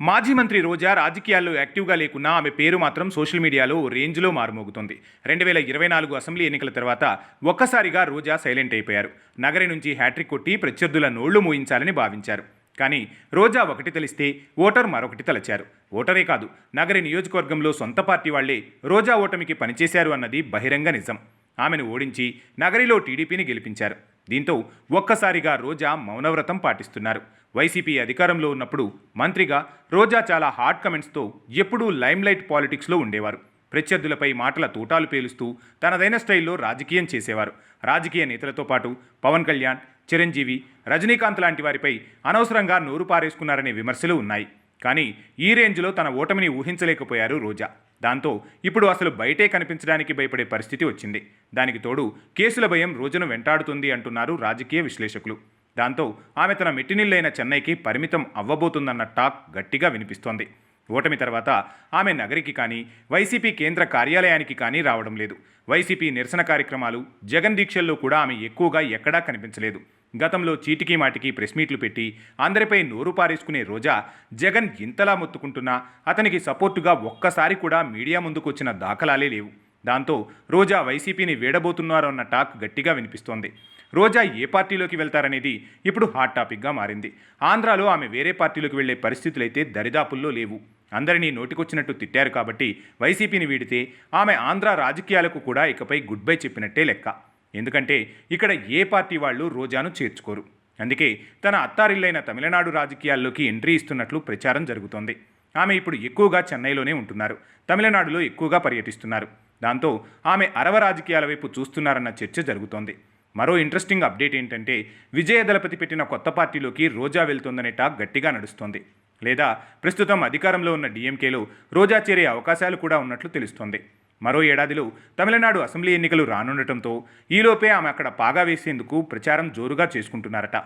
మాజీ మంత్రి రోజా రాజకీయాల్లో యాక్టివ్గా లేకున్నా ఆమె పేరు మాత్రం సోషల్ మీడియాలో ఓ రేంజ్లో మారుమోగుతుంది. 2024 అసెంబ్లీ ఎన్నికల తర్వాత ఒక్కసారిగా రోజా సైలెంట్ అయిపోయారు. నగరి నుంచి హ్యాట్రిక్ కొట్టి ప్రత్యర్థుల నోళ్లు మూయించాలని భావించారు. కానీ రోజా ఒకటి తెలిస్తే ఓటర్ మరొకటి తలచారు. ఓటరే కాదు, నగరి నియోజకవర్గంలో సొంత పార్టీ వాళ్లే రోజా ఓటమికి పనిచేశారు అన్నది బహిరంగ నిజం. ఆమెను ఓడించి నగరిలో టీడీపీని గెలిపించారు. దీంతో ఒక్కసారిగా రోజా మౌనవ్రతం పాటిస్తున్నారు. వైసీపీ అధికారంలో ఉన్నప్పుడు మంత్రిగా రోజా చాలా హాట్ కమెంట్స్తో ఎప్పుడూ లైమ్లైట్ పాలిటిక్స్లో ఉండేవారు. ప్రత్యర్థులపై మాటల తూటాలు పేలుస్తూ తనదైన స్టైల్లో రాజకీయం చేసేవారు. రాజకీయ నేతలతో పాటు పవన్ కళ్యాణ్, చిరంజీవి, రజనీకాంత్ లాంటి వారిపై అనవసరంగా నోరు పారేసుకున్నారనే విమర్శలు ఉన్నాయి. కానీ ఈ రేంజ్లో తన ఓటమిని ఊహించలేకపోయారు రోజా. దాంతో ఇప్పుడు అసలు బయటే కనిపించడానికి భయపడే పరిస్థితి వచ్చింది. దానికి తోడు కేసుల భయం రోజును వెంటాడుతుంది అంటున్నారు రాజకీయ విశ్లేషకులు. దాంతో ఆమె తన మెట్టినిల్లైన చెన్నైకి పరిమితం అవ్వబోతుందన్న టాక్ గట్టిగా వినిపిస్తోంది. ఓటమి తర్వాత ఆమె నగరికి కానీ వైసీపీ కేంద్ర కార్యాలయానికి కానీ రావడం లేదు. వైసీపీ నిరసన కార్యక్రమాలు, జగన్ దీక్షల్లో కూడా ఆమె ఎక్కువగా ఎక్కడా కనిపించలేదు. గతంలో చీటికి మాటికి ప్రెస్ మీట్లు పెట్టి అందరిపై నోరు పారేసుకునే రోజా జగన్ ఇంతలా మొత్తుకుంటున్నా అతనికి సపోర్టుగా ఒక్కసారి కూడా మీడియా ముందుకు వచ్చిన దాఖలాలే లేవు. దాంతో రోజా వైసీపీని వీడబోతున్నారు అన్న టాక్ గట్టిగా వినిపిస్తోంది. రోజా ఏ పార్టీలోకి వెళ్తారనేది ఇప్పుడు హాట్ టాపిక్గా మారింది. ఆంధ్రాలో ఆమె వేరే పార్టీలోకి వెళ్లే పరిస్థితులైతే దరిదాపుల్లో లేవు. అందరినీ నోటికొచ్చినట్టు తిట్టారు కాబట్టి వైసీపీని వీడితే ఆమె ఆంధ్ర రాజకీయాలకు కూడా ఇకపై గుడ్ బై చెప్పినట్టే లెక్క. ఎందుకంటే ఇక్కడ ఏ పార్టీ వాళ్ళు రోజాను చేర్చుకోరు. అందుకే తన అత్తారిల్లైన తమిళనాడు రాజకీయాల్లోకి ఎంట్రీ ఇస్తున్నట్లు ప్రచారం జరుగుతోంది. ఆమె ఇప్పుడు ఎక్కువగా చెన్నైలోనే ఉంటున్నారు. తమిళనాడులో ఎక్కువగా పర్యటిస్తున్నారు. దాంతో ఆమె అరవ రాజకీయాల వైపు చూస్తున్నారన్న చర్చ జరుగుతోంది. మరో ఇంట్రెస్టింగ్ అప్డేట్ ఏంటంటే విజయదళపతి పెట్టిన కొత్త పార్టీలోకి రోజా వెళ్తోందనే టాక్ గట్టిగా నడుస్తోంది. లేదా ప్రస్తుతం అధికారంలో ఉన్న డీఎంకేలో రోజా చేరే అవకాశాలు కూడా ఉన్నట్లు తెలుస్తోంది. మరో ఏడాదిలో తమిళనాడు అసెంబ్లీ ఎన్నికలు రానుండటంతో ఈలోపే ఆమె అక్కడ పాగా వేసేందుకు ప్రచారం జోరుగా చేసుకుంటున్నారట.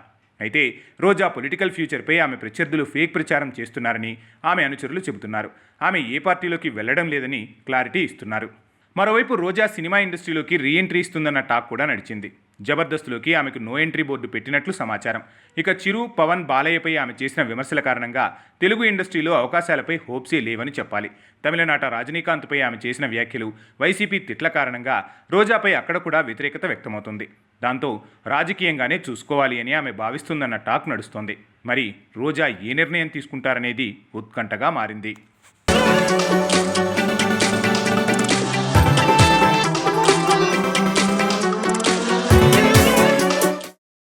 అయితే రోజా పొలిటికల్ ఫ్యూచర్పై ఆమె ప్రత్యర్థులు ఫేక్ ప్రచారం చేస్తున్నారని ఆమె అనుచరులు చెబుతున్నారు. ఆమె ఏ పార్టీలోకి వెళ్లడం లేదని క్లారిటీ ఇస్తున్నారు. మరోవైపు రోజా సినిమా ఇండస్ట్రీలోకి రీఎంట్రీ ఇస్తుందన్న టాక్ కూడా నడిచింది. జబర్దస్త్లోకి ఆమెకు నో ఎంట్రీ బోర్డు పెట్టినట్లు సమాచారం. ఇక చిరు, పవన్, బాలయ్యపై ఆమె చేసిన విమర్శల కారణంగా తెలుగు ఇండస్ట్రీలో అవకాశాలపై హోప్సే లేవని చెప్పాలి. తమిళనాట రజనీకాంత్పై ఆమె చేసిన వ్యాఖ్యలు, వైసీపీ తిట్ల కారణంగా రోజాపై అక్కడ కూడా వ్యతిరేకత వ్యక్తమవుతుంది. దాంతో రాజకీయంగానే చూసుకోవాలి అని ఆమె భావిస్తుందన్న టాక్ నడుస్తోంది. మరి రోజా ఏ నిర్ణయం తీసుకుంటారనేది ఉత్కంఠగా మారింది.